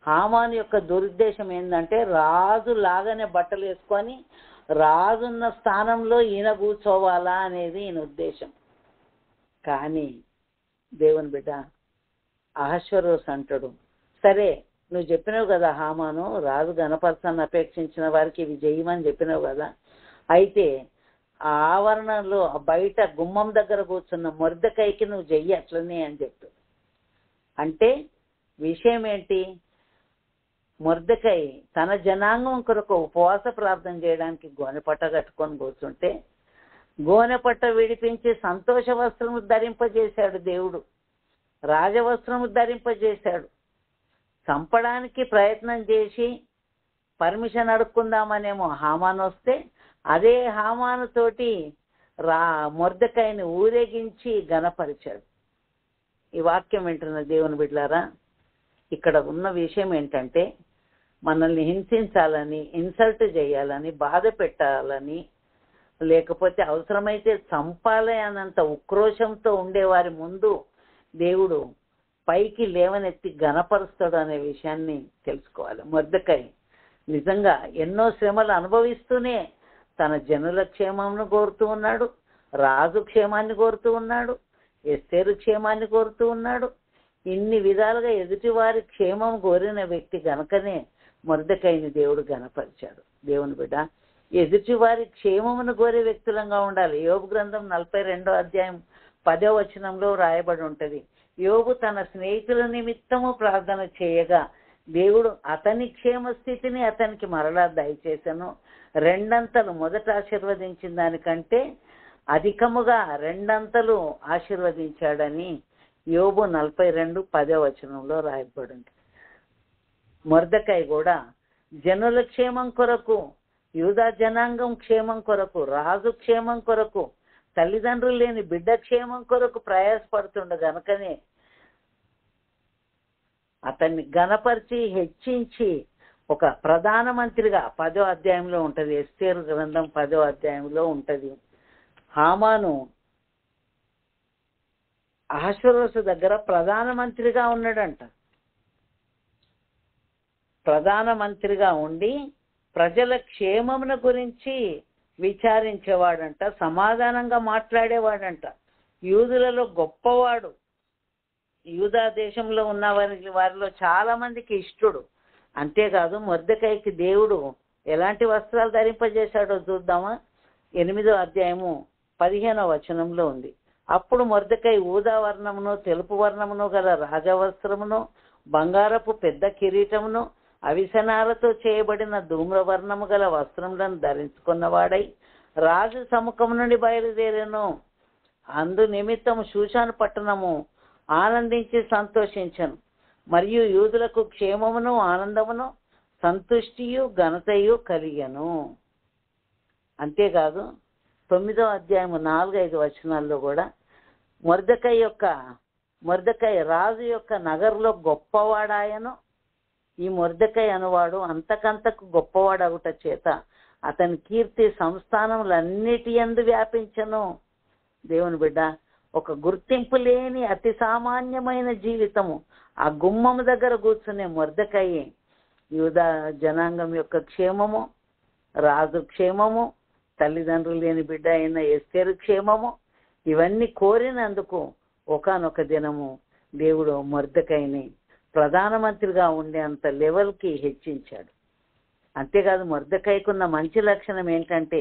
హామాను యొక్క దురుద్దేశం ఏంటంటే, రాజు లాగానే బట్టలు వేసుకొని రాజున్న స్థానంలో ఈయన కూర్చోవాలా అనేది ఈయన ఉద్దేశం. కానీ దేవుని బిడ్డ అహష్వేరోషు అంటాడు, సరే నువ్వు చెప్పినావు కదా హామాను, రాజు గణపరచాన్ని అపేక్షించిన వారికి ఇవి చేయమని చెప్పినావు కదా, అయితే ఆ ఆవరణలో బయట గుమ్మం దగ్గర కూర్చున్న మొర్దెకైకి నువ్వు చెయ్యి అట్లనే అని చెప్పు. అంటే విషయం ఏంటి? మొర్దెకై తన జనాంగం కొరకు ఉపవాస ప్రార్థన చేయడానికి గోనెపట్ట కట్టుకొని కూర్చుంటే గోనెపట్ట విడిపించి సంతోష వస్త్రము ధరింపజేశాడు దేవుడు, రాజవస్త్రము ధరింపజేశాడు. చంపడానికి ప్రయత్నం చేసి పర్మిషన్ అడుక్కుందామనేమో హామాను వస్తే, అదే హామాను తోటి మొర్దెకైని ఊరేగించి గణపరిచాడు. ఈ వాక్యం వింటున్న దేవుని బిడ్డలారా, ఇక్కడ ఉన్న విషయం ఏంటంటే, మనల్ని హింసించాలని, ఇన్సల్ట్ చేయాలని, బాధ పెట్టాలని, లేకపోతే అవసరమైతే చంపాలి అన్నంత ఉక్రోషంతో ఉండేవారి ముందు దేవుడు పైకి లేవనెత్తి గణపరుస్తాడు అనే విషయాన్ని తెలుసుకోవాలి. మొర్దెకై నిజంగా ఎన్నో శ్రమలు అనుభవిస్తూనే తన జనుల క్షేమాన్ని కోరుతూ ఉన్నాడు, రాజు క్షేమాన్ని కోరుతూ ఉన్నాడు, ఎస్తేరు క్షేమాన్ని కోరుతూ ఉన్నాడు. ఇన్ని విధాలుగా ఎదుటివారి క్షేమం కోరిన వ్యక్తి గనకనే మొర్దెకైని దేవుడు గణపరిచాడు. దేవుని బిడ్డ, ఎదుటివారి క్షేమమును కోరే వ్యక్తులంగా ఉండాలి. యోబు గ్రంథం 42వ అధ్యాయం 10వ వచనంలో రాయబడి ఉంటది, యోబు తన స్నేహితుల నిమిత్తము ప్రార్థన చేయగా దేవుడు అతని క్షేమ స్థితిని అతనికి మరలా దయచేసను, రెండంతలు మొదట ఆశీర్వదించిన దానికంటే అధికముగా రెండంతలు ఆశీర్వదించాడని యోబు 42:10వ వచనంలో రాయబడింది. మొర్దెకై కూడా జనుల క్షేమం కొరకు, యూదా జనాంగం క్షేమం కొరకు, రాజు క్షేమం కొరకు, తల్లిదండ్రులు లేని బిడ్డ క్షేమం కొరకు ప్రయాసపడుతుండ గనుకనే అతన్ని గణపరిచి హెచ్చించి ఒక ప్రధానమంత్రిగా 10వ అధ్యాయంలో ఉంటది, ఎస్తేరు గ్రంథం 10వ అధ్యాయంలో ఉంటది. హామాను అహష్వేరోషు దగ్గర ప్రధానమంత్రిగా ఉన్నాడంట. ప్రధానమంత్రిగా ఉండి ప్రజల క్షేమమును గురించి విచారించేవాడంట, సమాధానంగా మాట్లాడేవాడంట, యూదులలో గొప్పవాడు, యూదా దేశంలో ఉన్న వారిలో చాలా మందికి ఇష్టడు. అంతేకాదు మొర్దెకైకి దేవుడు ఎలాంటి వస్త్రాలు ధరింపజేశాడో చూద్దామా. 8వ అధ్యాయము 15వ వచనంలో ఉంది. అప్పుడు మొర్దెకై ఊదా వర్ణమును తెలుపు వర్ణమును గల రాజవస్త్రమును బంగారపు పెద్ద కిరీటమును అవిసనాలతో చేయబడిన ధూమ్రవర్ణము గల వస్త్రములను ధరించుకున్నవాడై రాజు సముఖము నుండి బయలుదేరెను. అందు నిమిత్తము షూషాను పట్టణము ఆనందించి సంతోషించను, మరియు యూదులకు క్షేమమును ఆనందమును సంతుష్టియు ఘనతయు కలిగను. అంతేకాదు 9వ అధ్యాయము 4-5 వచనాల్లో కూడా మొర్దెకై రాజు యొక్క నగరులో గొప్పవాడాయను. ఈ మొర్దెకై అనువాడు అంతకంతకు గొప్పవాడగుట చేత అతని కీర్తి సంస్థానములన్నిటి యందు వ్యాపించను. దేవుని బిడ్డ, ఒక గుర్తింపు లేని అతి సామాన్యమైన జీవితము ఆ గుమ్మము దగ్గర కూర్చునే మొర్దెకై యూదా జనాంగం యొక్క క్షేమము, రాజు క్షేమము, తల్లిదండ్రులు లేని బిడ్డ అయిన ఎస్తేరు క్షేమము, ఇవన్నీ కోరినందుకు ఒకానొక దినము దేవుడు మొర్దెకైని ప్రధానమంత్రిగా ఉండేంత లెవెల్కి హెచ్చించాడు. అంతేకాదు మొర్దెకైకున్న మంచి లక్షణం ఏంటంటే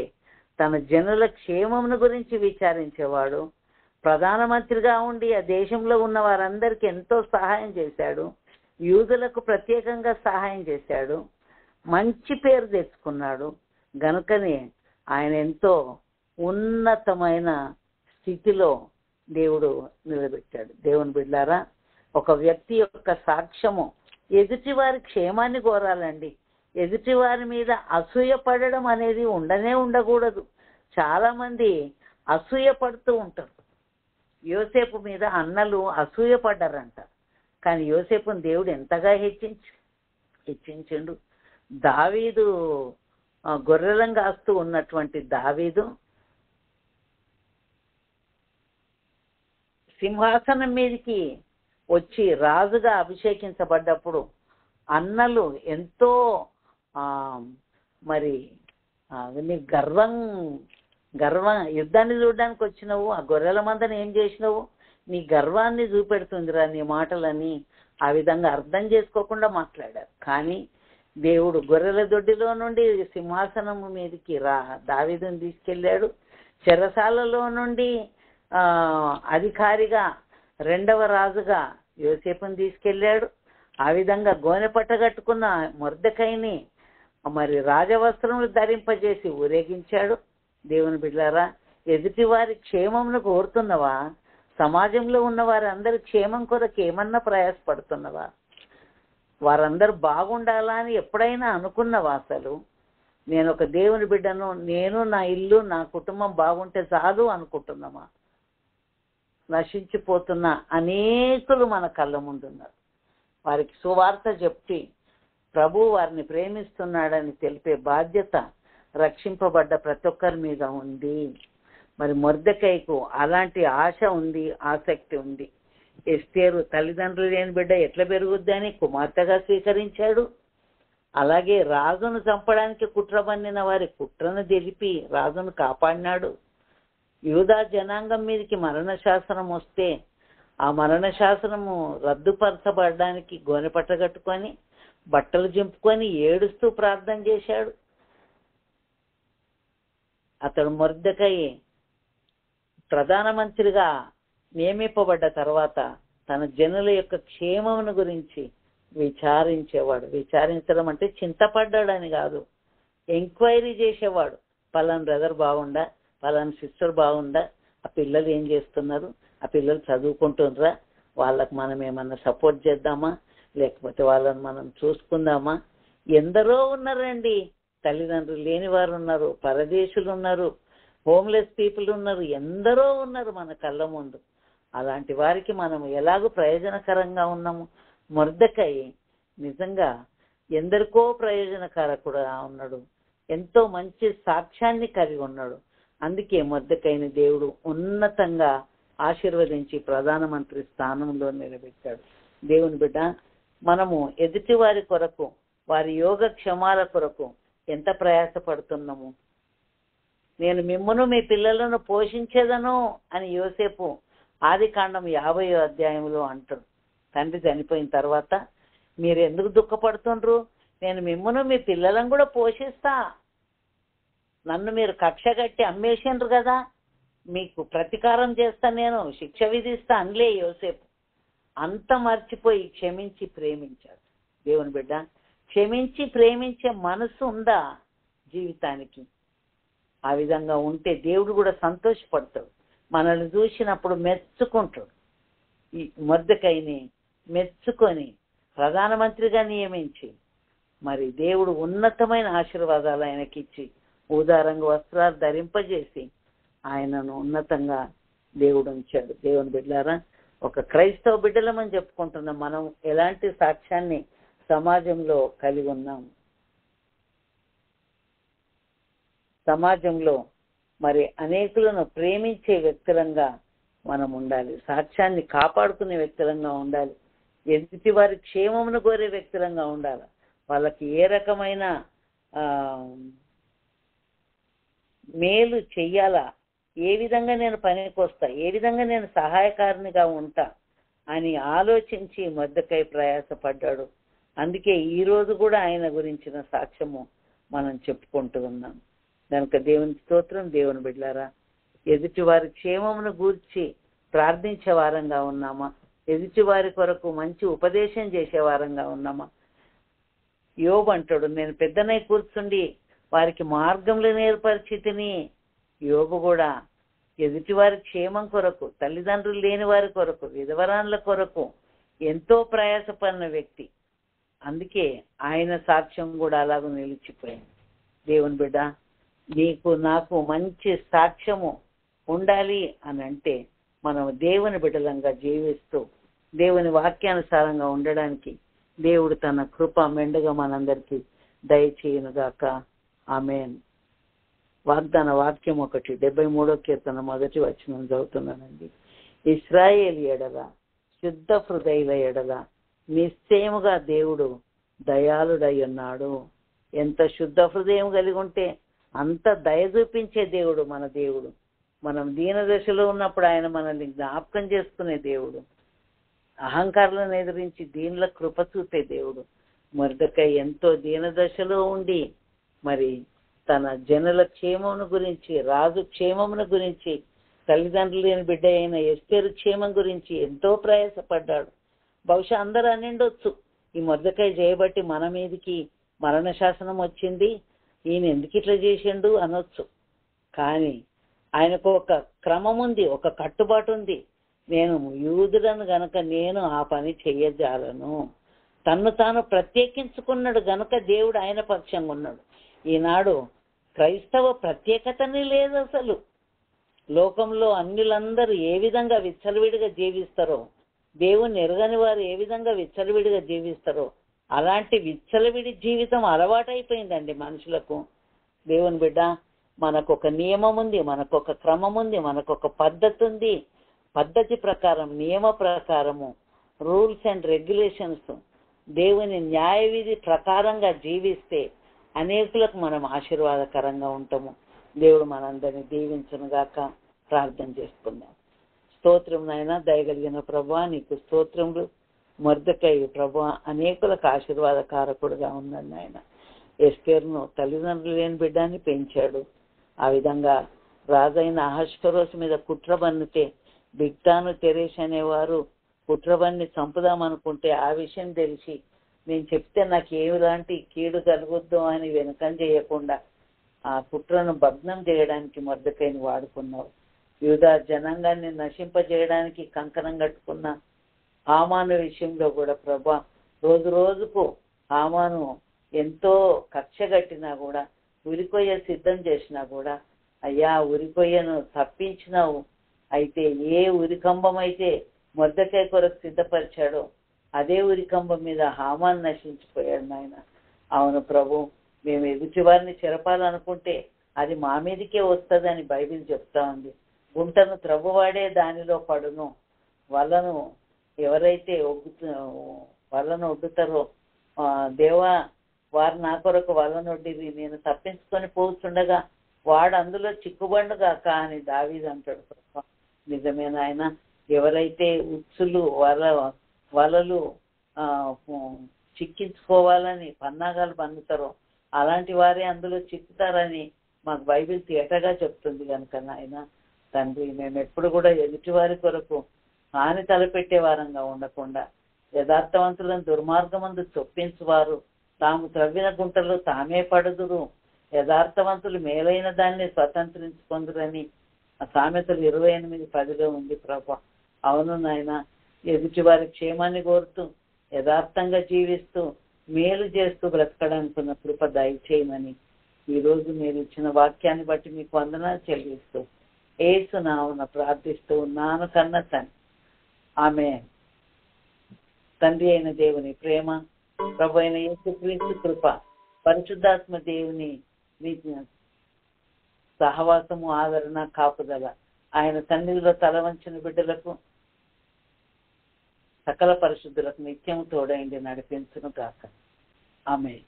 తన జనుల క్షేమమును గురించి విచారించేవాడు. ప్రధానమంత్రిగా ఉండి ఆ దేశంలో ఉన్న వారందరికీ ఎంతో సహాయం చేశాడు. యూదులకు ప్రత్యేకంగా సహాయం చేశాడు. మంచి పేరు తెచ్చుకున్నాడు. గనుకనే ఆయన ఎంతో ఉన్నతమైన స్థితిలో దేవుడు నిలబెట్టాడు. దేవుని బిడ్డారా, ఒక వ్యక్తి యొక్క సాక్ష్యము ఎదుటి వారి క్షేమాన్ని కోరాలండి. ఎదుటి వారి మీద అసూయ పడడం అనేది ఉండకూడదు. చాలా మంది అసూయ పడుతూ ఉంటారు. యోసేపు మీద అన్నలు అసూయ పడ్డారంట, కానీ యోసేపుని దేవుడు ఎంతగా హెచ్చించిండు. దావీదు గొర్రెలను కాస్తూ ఉన్నటువంటి దావీదు సింహాసనం మీదకి వచ్చి రాజుగా అభిషేకించబడ్డప్పుడు అన్నలు ఎంతో నీ గర్వం యుద్ధాన్ని చూడడానికి వచ్చినావు, ఆ గొర్రెల మందని ఏం చేసినావు, నీ గర్వాన్ని చూపెడుతుందిరా నీ మాటలని ఆ విధంగా అర్థం చేసుకోకుండా మాట్లాడారు. కానీ దేవుడు గొర్రెల దొడ్డిలో నుండి సింహాసనం మీదకి దావీదుని తీసుకెళ్ళాడు. చెరసాలలో నుండి అధికారిగా 2వ రాజుగా యోసేపుని తీసుకెళ్ళాడు. ఆ విధంగా గోనె పట్టగట్టుకున్న మొర్దెకైని రాజవస్త్రములు ధరింపజేసి ఊరేగించాడు. దేవుని బిడ్డలారా, ఎదుటి వారి క్షేమమును కోరుతున్నవా? సమాజంలో ఉన్న వారందరి క్షేమం కొరకు ఏమన్నా ప్రయాసపడుతున్నవా? వారందరూ బాగుండాలా అని ఎప్పుడైనా అనుకున్నవా? అసలు నేను ఒక దేవుని బిడ్డను, నేను నా ఇల్లు నా కుటుంబం బాగుంటే చాలు అనుకుంటున్నామా? నశించిపోతున్న అనేకులు మన కళ్ళ ముందున్నారు. వారికి సువార్త చెప్పి ప్రభు వారిని ప్రేమిస్తున్నాడని తెలిపే బాధ్యత రక్షింపబడ్డ ప్రతి ఒక్కరి మీద ఉంది. మొర్దెకైకు అలాంటి ఆశ ఉంది, ఆసక్తి ఉంది. ఎస్తేరు తల్లిదండ్రులు లేని బిడ్డ ఎట్లా పెరుగుద్దని కుమార్తెగా స్వీకరించాడు. అలాగే రాజును చంపడానికి కుట్ర పన్నిన వారి కుట్రను తెలిపి రాజును కాపాడినాడు. యూదా జనాంగం మీదకి మరణ శాసనం వస్తే ఆ మరణ శాసనము రద్దుపరచబడడానికి గోనె పట్టగట్టుకొని బట్టలు చింపుకొని ఏడుస్తూ ప్రార్థన చేశాడు. అతడు మొర్దెకై ప్రధానమంత్రిగా నియమింపబడ్డ తర్వాత తన జనుల యొక్క క్షేమమును గురించి విచారించేవాడు. విచారించడం అంటే చింతపడ్డాడని కాదు, ఎంక్వైరీ చేసేవాడు. పలానా బ్రదర్ బాగుండా, పలానా సిస్టర్ బాగుందా, ఆ పిల్లలు ఏం చేస్తున్నారు, ఆ పిల్లలు చదువుకుంటున్నారా, వాళ్ళకు మనం ఏమన్నా సపోర్ట్ చేద్దామా, లేకపోతే వాళ్ళని మనం చూసుకుందామా? ఎందరో ఉన్నారండి, తల్లిదండ్రులు లేని వారు ఉన్నారు, పరదేశులు ఉన్నారు, హోమ్లెస్ పీపుల్ ఉన్నారు, ఎందరో ఉన్నారు మన కళ్ళ ముందు. అలాంటి వారికి మనం ఎలాగూ ప్రయోజనకరంగా ఉన్నాము. మొర్దెకై నిజంగా ఎందరికో ప్రయోజనకారకుడుగా ఉన్నాడు, ఎంతో మంచి సాక్ష్యాన్ని కలిగి ఉన్నాడు. అందుకే మొర్దెకైని దేవుడు ఉన్నతంగా ఆశీర్వదించి ప్రధానమంత్రి స్థానంలో నిలబెట్టాడు. దేవుని బిడ్డ, మనము ఎదుటి వారి కొరకు, వారి యోగక్షేమాల కొరకు ఎంత ప్రయాసపడుతున్నాము? నేను మిమ్మును మీ పిల్లలను పోషించేదను అని యోసేపు ఆదికాండం 50వ అధ్యాయంలో అంటాడు. తండ్రి చనిపోయిన తర్వాత మీరు ఎందుకు దుఃఖపడుతుండ్రు, నేను మిమ్మును మీ పిల్లలను కూడా పోషిస్తా, నన్ను మీరు కక్ష కట్టి అమ్మేసిండ్రు కదా, మీకు ప్రతీకారం చేస్తా, నేను శిక్ష విధిస్తా అనలే యోసేపు. అంత మర్చిపోయి క్షమించి ప్రేమించాడు. దేవుని బిడ్డ, క్షమించి ప్రేమించే మనసు ఉందా జీవితానికి? ఆ విధంగా ఉంటే దేవుడు కూడా సంతోషపడతాడు, మనల్ని చూసినప్పుడు మెచ్చుకుంటాడు. ఈ మొర్దెకైని మెచ్చుకొని ప్రధానమంత్రిగా నియమించి మరి దేవుడు ఉన్నతమైన ఆశీర్వాదాలు ఆయనకిచ్చి ఊదారంగ వస్త్రాలు ధరింపజేసి ఆయనను ఉన్నతంగా దేవుడు ఉంచాడు. దేవుని బిడ్డలారా, ఒక క్రైస్తవ బిడ్డలమని చెప్పుకుంటున్నాం. మనం ఎలాంటి సాక్ష్యాన్ని సమాజంలో కలిగి ఉన్నాం? సమాజంలో మరి అనేకులను ప్రేమించే వ్యక్తులంగా మనం ఉండాలి, సాక్ష్యాన్ని కాపాడుకునే వ్యక్తులంగా ఉండాలి, ఎదుటి వారి క్షేమమును కోరే వ్యక్తులంగా ఉండాలి. వాళ్ళకి ఏ రకమైన మేలు చెయ్యాలా, ఏ విధంగా నేను పనికి వస్తా, ఏ విధంగా నేను సహాయకారినిగా ఉంటా అని ఆలోచించి మొర్దెకై ప్రయాసపడ్డాడు. అందుకే ఈరోజు కూడా ఆయన గురించిన సాక్ష్యము మనం చెప్పుకుంటూ ఉన్నాం. కనుక దేవుని స్తోత్రం. దేవుని బిడ్డలారా, ఎదుటి వారి క్షేమమును గూర్చి ప్రార్థించే వారంగా ఉన్నామా? ఎదుటి వారి కొరకు మంచి ఉపదేశం చేసే వారంగా ఉన్నామా? యోబు అంటాడు, నేను పెద్దనై కూర్చుండి వారికి మార్గంలో నేర్పరిచితిని. యోబు కూడా ఎదుటి వారి క్షేమం కొరకు, తల్లిదండ్రులు లేని వారి కొరకు, విధవరాన్ల కొరకు ఎంతో ప్రయాసపడిన వ్యక్తి. అందుకే ఆయన సాక్ష్యం కూడా అలాగ నిలిచిపోయింది. దేవుని బిడ్డ, నీకు నాకు మంచి సాక్ష్యము ఉండాలి అని అంటే మనం దేవుని బిడ్డలంగా జీవిస్తూ దేవుని వాక్యానుసారంగా ఉండడానికి దేవుడు తన కృప మెండుగా మనందరికీ దయచేయునుగాక. ఆమేన్. వాగ్దాన వాక్యం 73వ కీర్తన 1వ వచనం చదువుతున్నానండి. ఇశ్రాయేలు ఎడల, శుద్ధ హృదయుల ఎడల నిశ్చయముగా దేవుడు దయాళుడై ఉన్నాడు. ఎంత శుద్ధ హృదయం కలిగి ఉంటే అంత దయ చూపించే దేవుడు మన దేవుడు. మనం దీన దశలో ఉన్నప్పుడు ఆయన మనల్ని జ్ఞాపకం చేసుకునే దేవుడు. అహంకారులను ఎదిరించి దీనిలో కృప చూపే దేవుడు. మొర్దెకై ఎంతో దీన దశలో ఉండి మరి తన జనుల క్షేమమును గురించి, రాజు క్షేమమును గురించి, తల్లిదండ్రులు లేని బిడ్డ అయిన ఎస్తేరు క్షేమం గురించి ఎంతో ప్రయాసపడ్డాడు. బహుశా అందరూ అనిండొచ్చు, ఈ మొర్దెకై చేయబట్టి మన మీదికి మరణ శాసనం వచ్చింది, ఈయన ఎందుకు ఇట్లా చేసిండు అనొచ్చు. కానీ ఆయనకు ఒక క్రమం ఉంది, ఒక కట్టుబాటు ఉంది. నేను యూదులను గనక నేను ఆ పని చెయ్యజాలను. తన్ను తాను ప్రత్యేకించుకున్నాడు గనక దేవుడు ఆయన పక్షంగా ఉన్నాడు. ఈనాడు క్రైస్తవ ప్రత్యేకతనే లేదు అసలు. లోకంలో అన్యులందరూ ఏ విధంగా విచ్చలవిడిగా జీవిస్తారో, దేవుని ఎరగని వారు ఏ విధంగా విచ్చలవిడిగా జీవిస్తారో అలాంటి విచ్చలవిడి జీవితం అలవాటైపోయిందండి మనుషులకు. దేవుని బిడ్డ, మనకొక నియమం ఉంది, మనకొక క్రమం ఉంది, మనకొక పద్ధతి ఉంది. పద్ధతి ప్రకారం, నియమ ప్రకారము, రూల్స్ అండ్ రెగ్యులేషన్స్, దేవుని న్యాయ విధి ప్రకారంగా జీవిస్తే అనేకులకు మనం ఆశీర్వాదకరంగా ఉంటాము. దేవుడు మనందరినీ దీవించునుగాక. ప్రార్థన చేసుకుందాం. స్తోత్రం నాయన, దయగలిగిన ప్రభువా, నీకు స్తోత్రములు. మొర్దెకై ప్రభువా అనేకులకు ఆశీర్వాదకారకుడుగా ఉన్నాడు నాయన. ఎస్తేరును తల్లిదండ్రులు లేని బిడ్డాన్ని పెంచాడు. ఆ విధంగా రాజైన అహష్వేరోషు మీద కుట్ర బన్నితే బిగ్తాను తెరేష్ అనేవారు కుట్రబన్ని చంపుదామనుకుంటే ఆ విషయం తెలిసి నేను చెప్తే నాకు ఏమిలాంటి కీడు కలుగుద్దో అని వెనుకం చేయకుండా ఆ కుట్రను భగ్నం చేయడానికి మొర్దెకైని వాడుకున్నావు. యూదా జనాంగాన్ని నశింపజేయడానికి కంకణం కట్టుకున్న హామాను విషయంలో కూడా ప్రభా, రోజు రోజుకు హామాను ఎంతో కక్ష కట్టినా కూడా, ఉరికొయ్య సిద్ధం చేసినా కూడా, అయ్యా ఉరికొయ్యను తప్పించినావు. అయితే ఏ ఉరికంబం అయితే మొర్దెకై కొరకు సిద్ధపరిచాడో అదే ఉరికంబం మీద హామాను నశించిపోయాడు నాయన. అవును ప్రభు, మేము ఎదుటి వారిని చెరపాలనుకుంటే అది మా మీదకే వస్తుందని బైబిల్ చెప్తా ఉంది. గుంటను త్రవ్వువాడే దానిలో పడును. వాళ్ళను ఎవరైతే వాళ్ళను ఒడ్డుతారో, దేవా వారు నా కొరకు వాళ్ళను ఒడ్డిరి, నేను తప్పించుకొని పోతుండగా వాడు అందులో చిక్కుబండు కాక అని దావీదు అంటాడు. నిజమే నాయన. ఎవరైతే ఉచ్చులు వలలు చిక్కించుకోవాలని పన్నాగాలు పన్నుతారో అలాంటి వారే అందులో చిక్కుతారని మాకు బైబిల్ తేటగా చెప్తుంది కనుక నాయన తండ్రి, మేము ఎప్పుడు కూడా ఎదుటి వారి కొరకు హాని తలపెట్టే వారంగా ఉండకుండా యథార్థవంతులను దుర్మార్గమందు చొప్పించువారు తాము త్రవ్విన గుంటలో తామే పడుదురు, యథార్థవంతులు మేలైన దాన్ని స్వతంత్రించుకుందురని సామెతలు 28:10 ఉంది ప్రభా. అవును నాయన, ఎదుటి వారి క్షేమాన్ని కోరుతూ యథార్థంగా జీవిస్తూ మేలు చేస్తూ బ్రతకడానికి ఉన్న కృప దయచేయమని ఈరోజు మీరు ఇచ్చిన వాక్యాన్ని బట్టి మీకు వందనాలు చెల్లిస్తూ యేసు నామమున ప్రార్థిస్తూ ఉన్నాను కన్న తండ్రి. ఆమేన్. తండ్రి అయిన దేవుని ప్రేమ, ప్రభు అయిన యేసుక్రీస్తు కృప, పరిశుద్ధాత్మ దేవుని సహవాసము, ఆదరణ, కాపుదల ఆయన సన్నిధిలో తల వంచిన బిడ్డలకు సకల పరిశుద్ధులకు నిత్యము తోడైండి నడిపించును గాక. ఆమేన్.